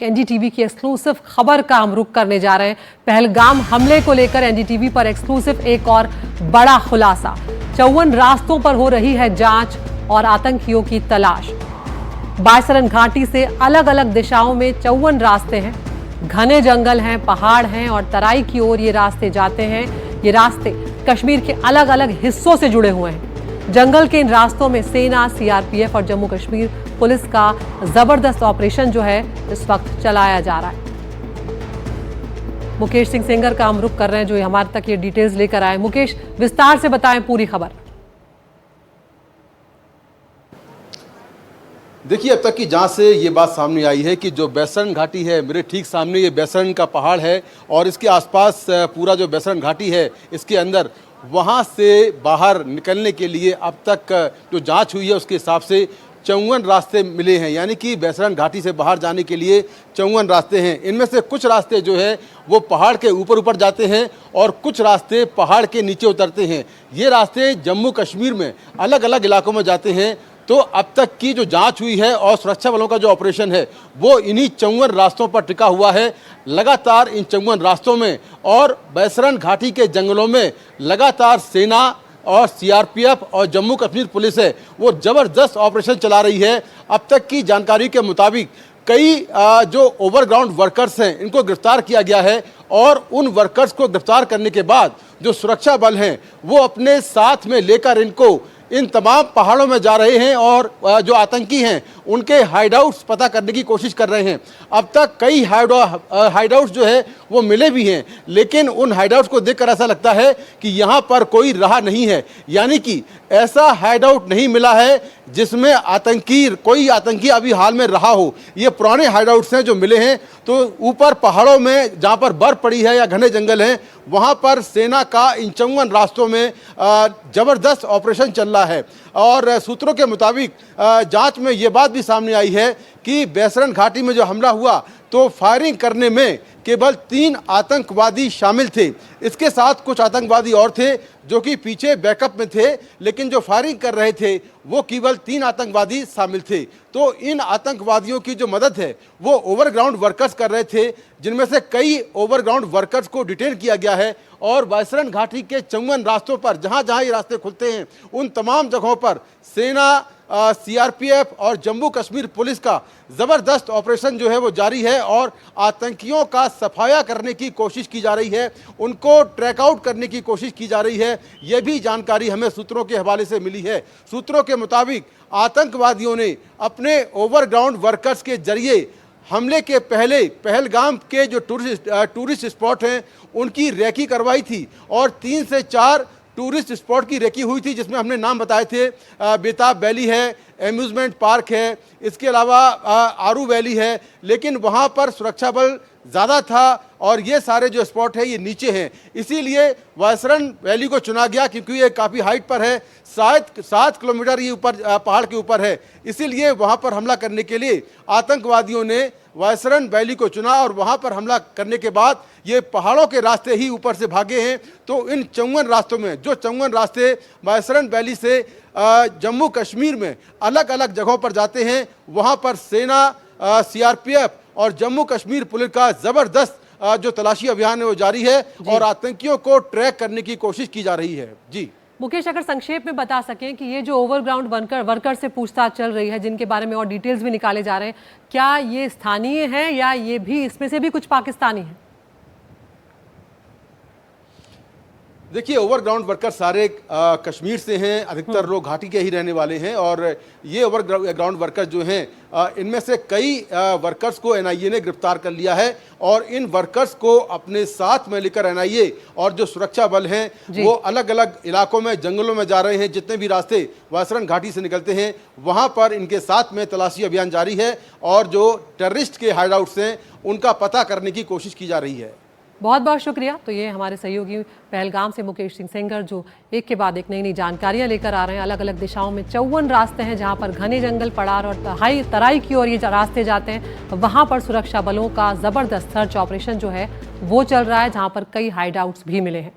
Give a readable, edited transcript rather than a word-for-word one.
NDTV की exclusive खबर का हम रुख करने जा रहे हैं। पहलगाम हमले को लेकर एनडीटीवी पर एक्सक्लूसिव एक और बड़ा खुलासा। 54 रास्तों पर हो रही है जांच और आतंकियों की तलाश। बायसरन घाटी से अलग अलग दिशाओं में 54 रास्ते हैं। घने जंगल हैं, पहाड़ हैं और तराई की ओर ये रास्ते जाते हैं। ये रास्ते कश्मीर के अलग अलग हिस्सों से जुड़े हुए हैं। जंगल के इन रास्तों में सेना, सीआरपीएफ और जम्मू कश्मीर पुलिस का जबरदस्त ऑपरेशन जो है इस वक्त चलाया जा रहा है। मुकेश सिंह सेंगर का हम रुख कर रहे हैं, जो हमारे तक ये डिटेल्स लेकर आए। मुकेश, विस्तार से बताएं पूरी खबर। देखिए, अब तक की जांच से ये बात सामने आई है कि जो बैसरन घाटी है, मेरे ठीक सामने ये बैसरन का पहाड़ है और इसके आसपास पूरा जो बैसरन घाटी है, इसके अंदर वहाँ से बाहर निकलने के लिए अब तक जो जांच हुई है उसके हिसाब से 54 रास्ते मिले हैं। यानी कि बैसरन घाटी से बाहर जाने के लिए 54 रास्ते हैं। इनमें से कुछ रास्ते जो है वो पहाड़ के ऊपर जाते हैं और कुछ रास्ते पहाड़ के नीचे उतरते हैं। ये रास्ते जम्मू कश्मीर में अलग अलग इलाकों में जाते हैं। तो अब तक की जो जांच हुई है और सुरक्षा बलों का जो ऑपरेशन है वो इन्हीं 54 रास्तों पर टिका हुआ है। लगातार इन 54 रास्तों में और बैसरन घाटी के जंगलों में लगातार सेना और सीआरपीएफ और जम्मू कश्मीर पुलिस है वो जबरदस्त ऑपरेशन चला रही है। अब तक की जानकारी के मुताबिक कई जो ओवरग्राउंड वर्कर्स हैं इनको गिरफ्तार किया गया है और उन वर्कर्स को गिरफ्तार करने के बाद जो सुरक्षा बल हैं वो अपने साथ में लेकर इनको इन तमाम पहाड़ों में जा रहे हैं और जो आतंकी हैं उनके हाइडआउट्स पता करने की कोशिश कर रहे हैं। अब तक कई हाइडआउट्स जो है वो मिले भी हैं, लेकिन उन हाइडआउट्स को देखकर ऐसा लगता है कि यहाँ पर कोई रहा नहीं है। यानी कि ऐसा हाइडआउट नहीं मिला है जिसमें कोई आतंकी अभी हाल में रहा हो। ये पुराने हाइडआउट्स हैं जो मिले हैं। तो ऊपर पहाड़ों में जहाँ पर बर्फ पड़ी है या घने जंगल हैं वहाँ पर सेना का इन 54 रास्तों में जबरदस्त ऑपरेशन चल रहा है। और सूत्रों के मुताबिक जांच में ये बात भी सामने आई है कि बैसरन घाटी में जो हमला हुआ तो फायरिंग करने में केवल 3 आतंकवादी शामिल थे। इसके साथ कुछ आतंकवादी और थे जो कि पीछे बैकअप में थे, लेकिन जो फायरिंग कर रहे थे वो केवल 3 आतंकवादी शामिल थे। तो इन आतंकवादियों की जो मदद है वो ओवरग्राउंड वर्कर्स कर रहे थे, जिनमें से कई ओवरग्राउंड वर्कर्स को डिटेन किया गया है। और बैसरन घाटी के 54 रास्तों पर जहाँ जहाँ ये रास्ते खुलते हैं उन तमाम जगहों पर सेना, सीआरपीएफ और जम्मू कश्मीर पुलिस का ज़बरदस्त ऑपरेशन जो है वो जारी है और आतंकियों का सफाया करने की कोशिश की जा रही है, उनको ट्रैक आउट करने की कोशिश की जा रही है। ये भी जानकारी हमें सूत्रों के हवाले से मिली है। सूत्रों के मुताबिक आतंकवादियों ने अपने ओवरग्राउंड वर्कर्स के जरिए हमले के पहले पहलगाम के जो टूरिस्ट स्पॉट हैं उनकी रेकी करवाई थी और 3 से 4 टूरिस्ट स्पॉट की रेकी हुई थी, जिसमें हमने नाम बताए थे। बेताब वैली है, एम्यूजमेंट पार्क है, इसके अलावा आरू वैली है, लेकिन वहाँ पर सुरक्षा बल ज़्यादा था और ये सारे जो स्पॉट है ये नीचे हैं। इसीलिए बैसरन वैली को चुना गया क्योंकि ये काफ़ी हाइट पर है, शायद 7 किलोमीटर ये ऊपर पहाड़ के ऊपर है। इसीलिए वहाँ पर हमला करने के लिए आतंकवादियों ने बैसरन वैली को चुना और वहाँ पर हमला करने के बाद ये पहाड़ों के रास्ते ही ऊपर से भागे हैं। तो इन 54 रास्तों में जो 54 रास्ते बैसरन वैली से जम्मू कश्मीर में अलग अलग जगहों पर जाते हैं, वहाँ पर सेना, सीआरपीएफ और जम्मू कश्मीर पुलिस का ज़बरदस्त जो तलाशी अभियान है वो जारी है और आतंकियों को ट्रैक करने की कोशिश की जा रही है। जी मुकेश, अगर संक्षेप में बता सकें कि ये जो ओवरग्राउंड वर्कर से पूछताछ चल रही है, जिनके बारे में और डिटेल्स भी निकाले जा रहे हैं, क्या ये स्थानीय हैं या ये भी इसमें से भी कुछ पाकिस्तानी हैं? देखिए, ओवरग्राउंड वर्कर सारे कश्मीर से हैं, अधिकतर लोग घाटी के ही रहने वाले हैं। और ये ओवरग्राउंड वर्कर्स जो हैं इनमें से कई वर्कर्स को एनआईए ने गिरफ्तार कर लिया है और इन वर्कर्स को अपने साथ में लेकर एनआईए और जो सुरक्षा बल हैं वो अलग अलग इलाकों में, जंगलों में जा रहे हैं। जितने भी रास्ते बैसरन घाटी से निकलते हैं वहाँ पर इनके साथ में तलाशी अभियान जारी है और जो टेररिस्ट के हाइडआउट्स हैं उनका पता करने की कोशिश की जा रही है। बहुत बहुत शुक्रिया। तो ये हमारे सहयोगी पहलगाम से मुकेश सिंह सेंगर जो एक के बाद एक नई नई जानकारियां लेकर आ रहे हैं। अलग अलग दिशाओं में 54 रास्ते हैं जहां पर घने जंगल, पड़ार और तराई की ओर ये रास्ते जाते हैं। वहां पर सुरक्षा बलों का ज़बरदस्त सर्च ऑपरेशन जो है वो चल रहा है, जहां पर कई हाइडआउट्स भी मिले हैं।